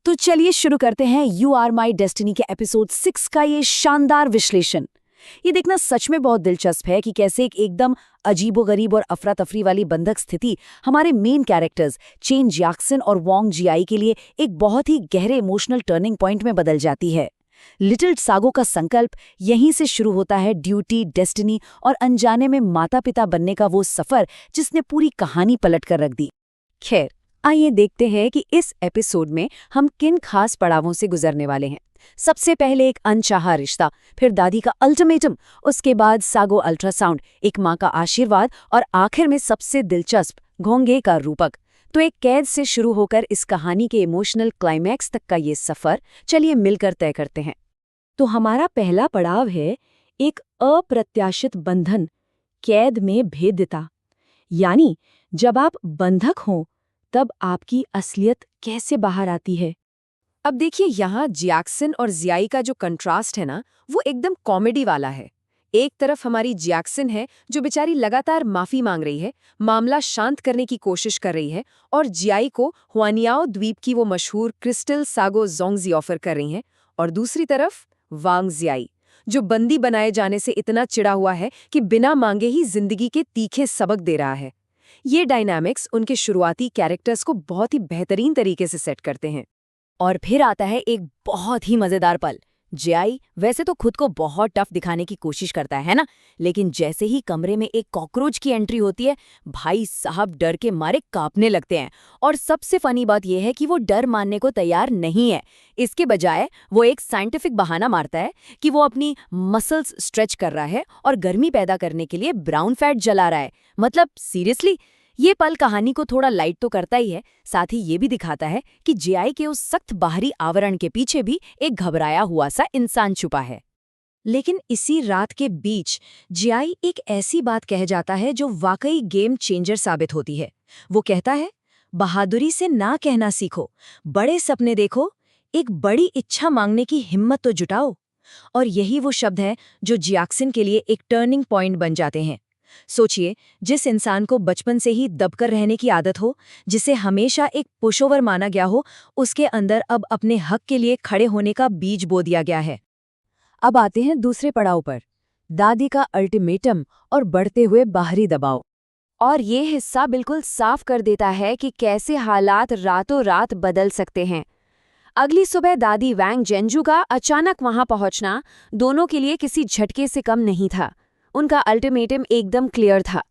तो चलिए शुरू करते हैं यू आर माई डेस्टिनी के एपिसोड 6 का ये शानदार विश्लेषण। ये देखना सच में बहुत दिलचस्प है कि कैसे एक एकदम अजीबोगरीब और अफरा तफरी वाली बंधक स्थिति हमारे मेन कैरेक्टर्स चेन जैक्सन और वोंग जियाई के लिए एक बहुत ही गहरे इमोशनल टर्निंग पॉइंट में बदल जाती है। लिटिल सागो का संकल्प यहीं से शुरू होता है, ड्यूटी, डेस्टिनी और अनजाने में माता पिता बनने का वो सफर जिसने पूरी कहानी पलट कर रख दी। खैर, आइए देखते हैं कि इस एपिसोड में हम किन खास पड़ावों से गुजरने वाले हैं। सबसे पहले एक अनचाहा रिश्ता, फिर दादी का अल्टीमेटम, उसके बाद सागो अल्ट्रासाउंड, एक माँ का आशीर्वाद और आखिर में सबसे दिलचस्प घोंगे का रूपक। तो एक कैद से शुरू होकर इस कहानी के इमोशनल क्लाइमैक्स तक का ये सफर चलिए मिलकर तय करते हैं। तो हमारा पहला पड़ाव है एक अप्रत्याशित बंधन, कैद में भेद्यता। यानी जब आप बंधक हों तब आपकी असलियत कैसे बाहर आती है। अब देखिए, यहाँ जैक्सन और जियाई का जो कंट्रास्ट है ना, वो एकदम कॉमेडी वाला है। एक तरफ हमारी जैक्सन है जो बेचारी लगातार माफी मांग रही है, मामला शांत करने की कोशिश कर रही है, और जियाई को हुआनियाओ द्वीप की वो मशहूर क्रिस्टल सागो जोंगजी ऑफर कर रही हैं। और दूसरी तरफ वांग जियाई, जो बंदी बनाए जाने से इतना चिढ़ा हुआ है कि बिना मांगे ही जिंदगी के तीखे सबक दे रहा है। ये डायनामिक्स उनके शुरुआती कैरेक्टर्स को बहुत ही बेहतरीन तरीके से सेट करते हैं। और फिर आता है एक बहुत ही मजेदार पल। जियाई वैसे तो खुद को बहुत टफ दिखाने की कोशिश करता है ना, लेकिन जैसे ही कमरे में एक कॉकरोच की एंट्री होती है, भाई साहब डर के मारे कांपने लगते हैं। और सबसे फनी बात यह है कि वो डर मानने को तैयार नहीं है। इसके बजाय वो एक साइंटिफिक बहाना मारता है कि वो अपनी मसल्स स्ट्रेच कर रहा है और गर्मी पैदा करने के लिए ब्राउन फैट जला रहा है। मतलब सीरियसली, ये पल कहानी को थोड़ा लाइट तो करता ही है, साथ ही ये भी दिखाता है कि जियाई के उस सख्त बाहरी आवरण के पीछे भी एक घबराया हुआ सा इंसान छुपा है। लेकिन इसी रात के बीच जियाई एक ऐसी बात कह जाता है जो वाकई गेम चेंजर साबित होती है। वो कहता है, बहादुरी से ना कहना सीखो, बड़े सपने देखो, एक बड़ी इच्छा मांगने की हिम्मत तो जुटाओ। और यही वो शब्द है जो जैक्सन के लिए एक टर्निंग पॉइंट बन जाते हैं। सोचिए, जिस इंसान को बचपन से ही दबकर रहने की आदत हो, जिसे हमेशा एक पुशओवर माना गया हो, उसके अंदर अब अपने हक के लिए खड़े होने का बीज बो दिया गया है। अब आते हैं दूसरे पड़ाव पर, दादी का अल्टीमेटम और बढ़ते हुए बाहरी दबाव। और ये हिस्सा बिल्कुल साफ कर देता है कि कैसे हालात रातों रात बदल सकते हैं। अगली सुबह दादी वैंग जेंजू का अचानक वहां पहुंचना दोनों के लिए किसी झटके से कम नहीं था। उनका अल्टीमेटम एकदम क्लियर था।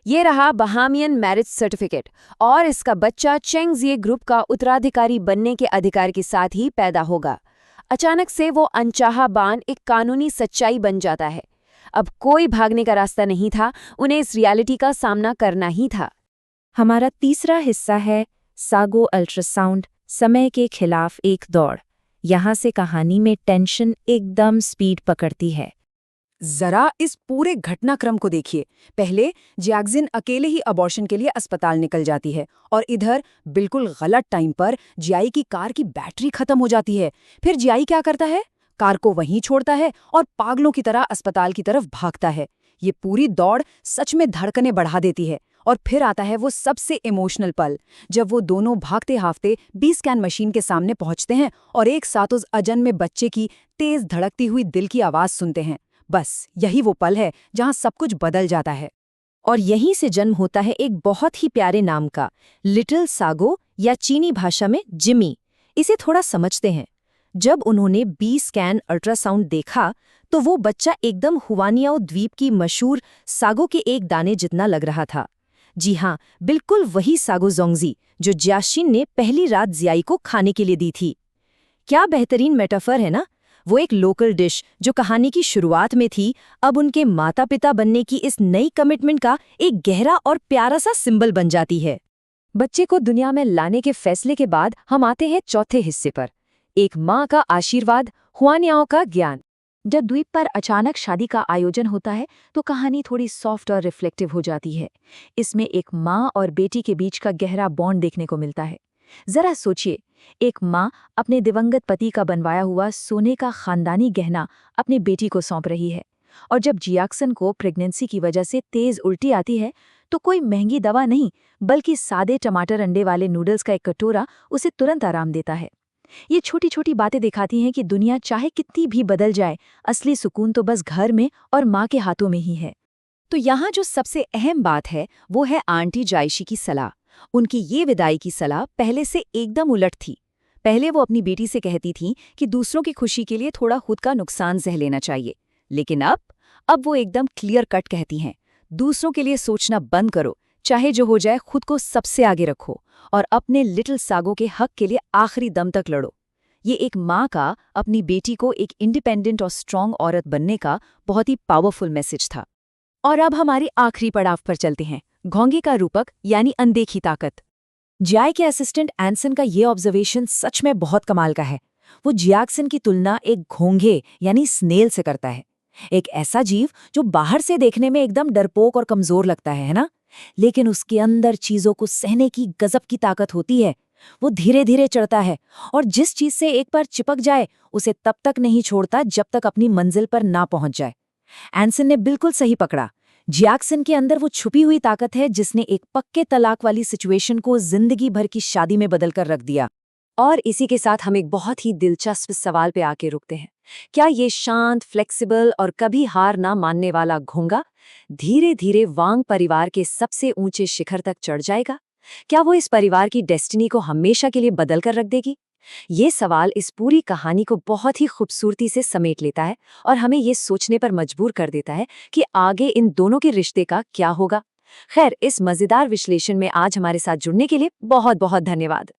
ये रहा बहामियन मैरिज सर्टिफिकेट, और इसका बच्चा चेंगजिए ग्रुप का उत्तराधिकारी बनने के अधिकार के साथ ही पैदा होगा। अचानक से वो अनचाहा बान एक कानूनी सच्चाई बन जाता है। अब कोई भागने का रास्ता नहीं था, उन्हें इस रियलिटी का सामना करना ही था। हमारा तीसरा हिस्सा है सागो अल्ट्रासाउंड, समय के खिलाफ एक दौड़। यहाँ से कहानी में टेंशन एकदम स्पीड पकड़ती है। जरा इस पूरे घटनाक्रम को देखिए। पहले जैक्सन अकेले ही अबॉर्शन के लिए अस्पताल निकल जाती है, और इधर बिल्कुल गलत टाइम पर जियाई की कार की बैटरी खत्म हो जाती है। फिर जियाई क्या करता है? कार को वहीं छोड़ता है और पागलों की तरह अस्पताल की तरफ भागता है। ये पूरी दौड़ सच में धड़कनें बढ़ा देती है। और फिर आता है वो सबसे इमोशनल पल, जब वो दोनों भागते हाफते बी स्कैन मशीन के सामने पहुंचते हैं और एक साथ उस अजन्मे बच्चे की तेज धड़कती हुई दिल की आवाज सुनते हैं। बस यही वो पल है जहां सब कुछ बदल जाता है। और यहीं से जन्म होता है एक बहुत ही प्यारे नाम का, लिटिल सागो, या चीनी भाषा में जिमी। इसे थोड़ा समझते हैं। जब उन्होंने बी स्कैन अल्ट्रासाउंड देखा तो वो बच्चा एकदम हुआनियाओ द्वीप की मशहूर सागो के एक दाने जितना लग रहा था। जी हाँ, बिल्कुल वही सागो जोंगजी जो जियाशिन ने पहली रात जियाई को खाने के लिए दी थी। क्या बेहतरीन मेटाफर है ना। वो एक लोकल डिश जो कहानी की शुरुआत में थी, अब उनके माता पिता बनने की इस नई कमिटमेंट का एक गहरा और प्यारा सा सिंबल बन जाती है। बच्चे को दुनिया में लाने के फैसले के बाद हम आते हैं चौथे हिस्से पर, एक माँ का आशीर्वाद, हुआनियाओ का ज्ञान। जब द्वीप पर अचानक शादी का आयोजन होता है तो कहानी थोड़ी सॉफ्ट और रिफ्लेक्टिव हो जाती है। इसमें एक माँ और बेटी के बीच का गहरा बॉन्ड देखने को मिलता है। जरा सोचिए, एक माँ अपने दिवंगत पति का बनवाया हुआ सोने का खानदानी गहना अपनी बेटी को सौंप रही है, और जब जैक्सन को प्रेगनेंसी की वजह से तेज उल्टी आती है तो कोई महंगी दवा नहीं बल्कि सादे टमाटर अंडे वाले नूडल्स का एक कटोरा उसे तुरंत आराम देता है। ये छोटी छोटी बातें दिखाती हैं कि दुनिया चाहे कितनी भी बदल जाए, असली सुकून तो बस घर में और माँ के हाथों में ही है। तो यहाँ जो सबसे अहम बात है वो है आंटी जायशी की सलाह। उनकी ये विदाई की सलाह पहले से एकदम उलट थी। पहले वो अपनी बेटी से कहती थी कि दूसरों की खुशी के लिए थोड़ा खुद का नुकसान सह लेना चाहिए, लेकिन अब वो एकदम क्लियर कट कहती हैं, दूसरों के लिए सोचना बंद करो, चाहे जो हो जाए खुद को सबसे आगे रखो और अपने लिटिल सागो के हक के लिए आखिरी दम तक लड़ो। ये एक माँ का अपनी बेटी को एक इंडिपेंडेंट और स्ट्रांग औरत बनने का बहुत ही पावरफुल मैसेज था। और अब हमारी आखिरी पड़ाव पर चलते हैं, घोंघे का रूपक यानी अनदेखी ताकत। जियाई के असिस्टेंट एंसन का ये ऑब्जर्वेशन सच में बहुत कमाल का है। वो जियाक्सन की तुलना एक घोंघे यानी स्नेल से करता है, एक ऐसा जीव जो बाहर से देखने में एकदम डरपोक और कमजोर लगता है ना, लेकिन उसके अंदर चीजों को सहने की गजब की ताकत होती है। वो धीरे धीरे चढ़ता है और जिस चीज से एक बार चिपक जाए उसे तब तक नहीं छोड़ता जब तक अपनी मंजिल पर ना पहुंच जाए। एंसन ने बिल्कुल सही पकड़ा। जियाक्सन के अंदर वो छुपी हुई ताकत है जिसने एक पक्के तलाक वाली सिचुएशन को जिंदगी भर की शादी में बदल कर रख दिया। और इसी के साथ हम एक बहुत ही दिलचस्प सवाल पे आके रुकते हैं। क्या ये शांत, फ्लेक्सिबल और कभी हार ना मानने वाला घोंघा धीरे धीरे वांग परिवार के सबसे ऊंचे शिखर तक चढ़ जाएगा? क्या वो इस परिवार की डेस्टिनी को हमेशा के लिए बदल कर रख देगी? ये सवाल इस पूरी कहानी को बहुत ही खूबसूरती से समेट लेता है और हमें ये सोचने पर मजबूर कर देता है कि आगे इन दोनों के रिश्ते का क्या होगा। खैर, इस मजेदार विश्लेषण में आज हमारे साथ जुड़ने के लिए बहुत बहुत धन्यवाद।